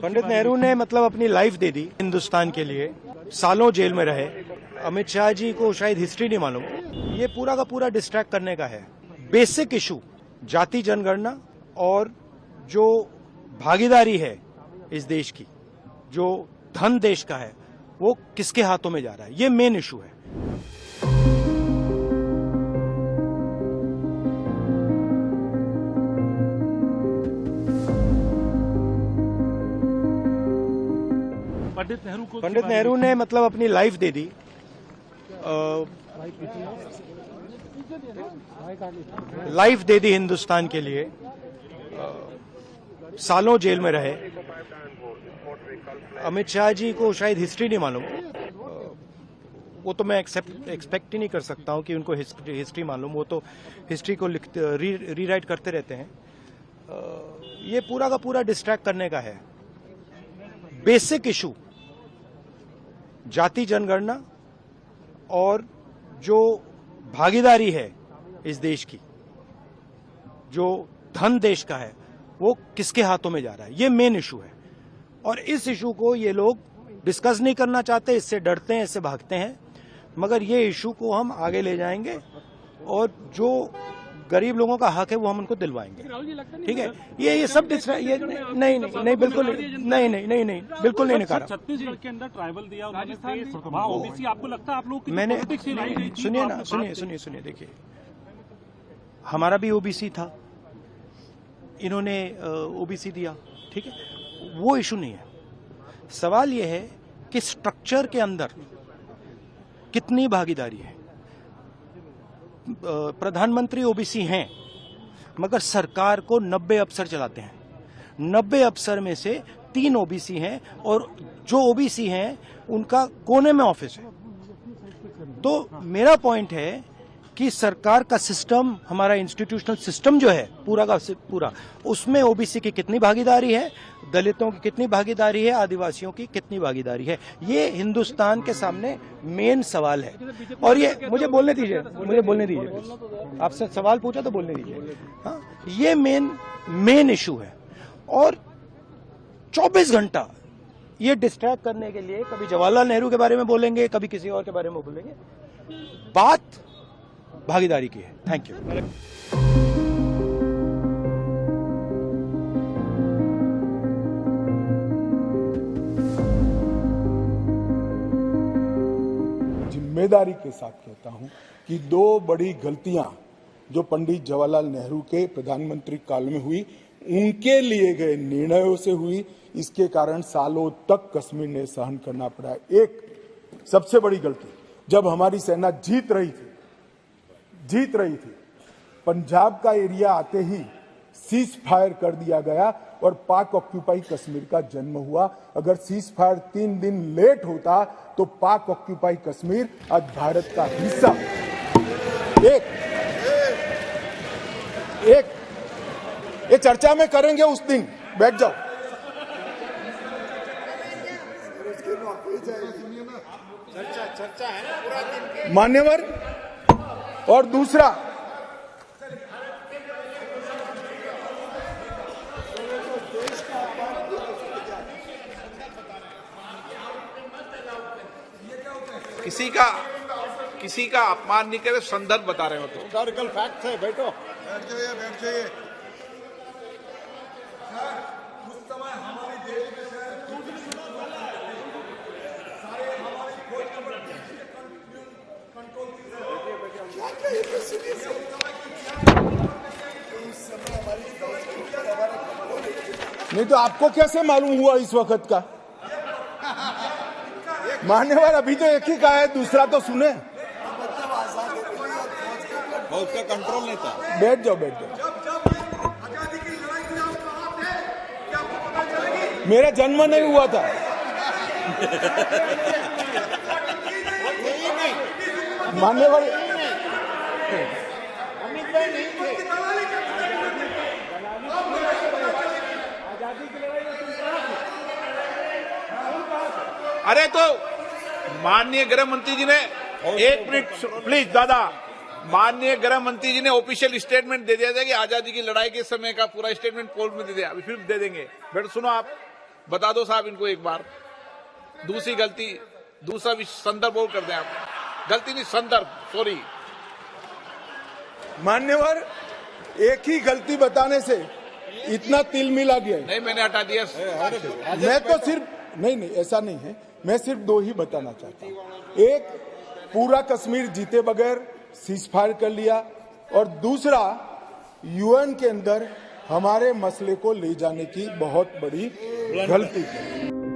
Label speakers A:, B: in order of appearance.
A: पंडित नेहरू ने मतलब अपनी लाइफ दे दी हिंदुस्तान के लिए, सालों जेल में रहे। अमित शाह जी को शायद हिस्ट्री नहीं मालूम। ये पूरा का पूरा डिस्ट्रैक्ट करने का है। बेसिक इशू जाति जनगणना और जो भागीदारी है इस देश की, जो धन देश का है, वो किसके हाथों में जा रहा है, ये मेन इशू है। पंडित नेहरू ने मतलब अपनी लाइफ दे दी। लाइफ दे दी हिंदुस्तान के लिए। सालों जेल में रहे। अमित शाह जी को शायद हिस्ट्री नहीं मालूम। वो तो मैं एक्सपेक्ट ही नहीं कर सकता हूं कि उनको हिस्ट्री मालूम। वो तो हिस्ट्री को रीराइट करते रहते हैं। ये पूरा का पूरा डिस्ट्रैक्ट करने का है। बेसिक इशू जाति जनगणना और जो भागीदारी है इस देश की, जो धन देश का है, वो किसके हाथों में जा रहा है, ये मेन इशू है। और इस इशू को ये लोग डिस्कस नहीं करना चाहते, इससे डरते हैं, इससे भागते हैं। मगर ये इशू को हम आगे ले जाएंगे और जो गरीब लोगों का हक है वो हम उनको दिलवाएंगे। ठीक है, ये सब ये नहीं बिल्कुल नहीं बिल्कुल नहीं निकाला।
B: छत्तीसगढ़ के अंदर ट्राइबल दिया वहाँ ओबीसी, आपको लगता है आप लोग
A: मैंने सुनिए देखिए, हमारा भी ओबीसी था, इन्होंने ओबीसी दिया। ठीक है, वो इशू नहीं है। सवाल ये है कि स्ट्रक्चर के अंदर कितनी भागीदारी है। प्रधानमंत्री ओबीसी हैं, मगर सरकार को 90 अफसर चलाते हैं। 90 अफसर में से 3 ओबीसी हैं और जो ओबीसी हैं उनका कोने में ऑफिस है। तो मेरा पॉइंट है कि सरकार का सिस्टम, हमारा इंस्टीट्यूशनल सिस्टम जो है पूरा का पूरा, उसमें ओबीसी की कितनी भागीदारी है, दलितों की कितनी भागीदारी है, आदिवासियों की कितनी भागीदारी है, ये हिंदुस्तान के सामने मेन सवाल है। और ये मुझे बोलने दीजिए आपसे सवाल पूछा तो बोलने दीजिए। हाँ, ये मेन इशू है। और 24 घंटा ये डिस्ट्रैक्ट करने के लिए कभी जवाहरलाल नेहरू के बारे में बोलेंगे, कभी किसी और के बारे में बोलेंगे। बात भागीदारी की है। Thank you.
C: जिम्मेदारी के साथ कहता हूं कि 2 बड़ी गलतियां जो पंडित जवाहरलाल नेहरू के प्रधानमंत्री काल में हुई, उनके लिए गए निर्णयों से हुई। इसके कारण सालों तक कश्मीर ने सहन करना पड़ा। एक सबसे बड़ी गलती, जब हमारी सेना जीत रही थी, पंजाब का एरिया आते ही सीज फायर कर दिया गया और पाक ऑक्यूपाई कश्मीर का जन्म हुआ। अगर सीज फायर 3 दिन लेट होता तो पाक ऑक्यूपाई कश्मीर आज भारत का हिस्सा। ये चर्चा में करेंगे उस दिन, बैठ जाओ। चर्चा है ना पूरा दिन, मान्यवर। और दूसरा,
D: किसी का अपमान नहीं करे, संदर्भ बता रहे हो तो
C: हिस्टोरिकल फैक्ट है। बैठ जाइए। नहीं तो आपको कैसे मालूम हुआ इस वक्त का? मान्यवर, अभी तो एक ही का है, दूसरा तो सुने।
D: उसका कंट्रोल नहीं था।
C: बैठ जाओ। मेरा जन्म नहीं हुआ था। मान्यवर,
D: अरे तो माननीय गृह मंत्री जी ने, एक मिनट प्लीज दादा, माननीय गृह मंत्री जी ने ऑफिशियल स्टेटमेंट दे दिया था कि आजादी की लड़ाई के समय का पूरा स्टेटमेंट कोर्ट में दे दिया। अभी फिर दे देंगे। बेटा सुनो आप। बता दो साहब इनको एक बार। दूसरी गलती, दूसरा संदर्भ और कर दें आप। गलती नहीं, संदर्भ, सॉरी।
C: मान्यवर, एक ही गलती बताने से इतना तिल मिला गया है।
D: नहीं, मैंने हटा दिया।
C: मैं तो सिर्फ नहीं, ऐसा नहीं है। मैं सिर्फ दो ही बताना चाहता हूं। एक, पूरा कश्मीर जीते बगैर सीज फायर कर लिया, और दूसरा, यूएन के अंदर हमारे मसले को ले जाने की बहुत बड़ी गलती की।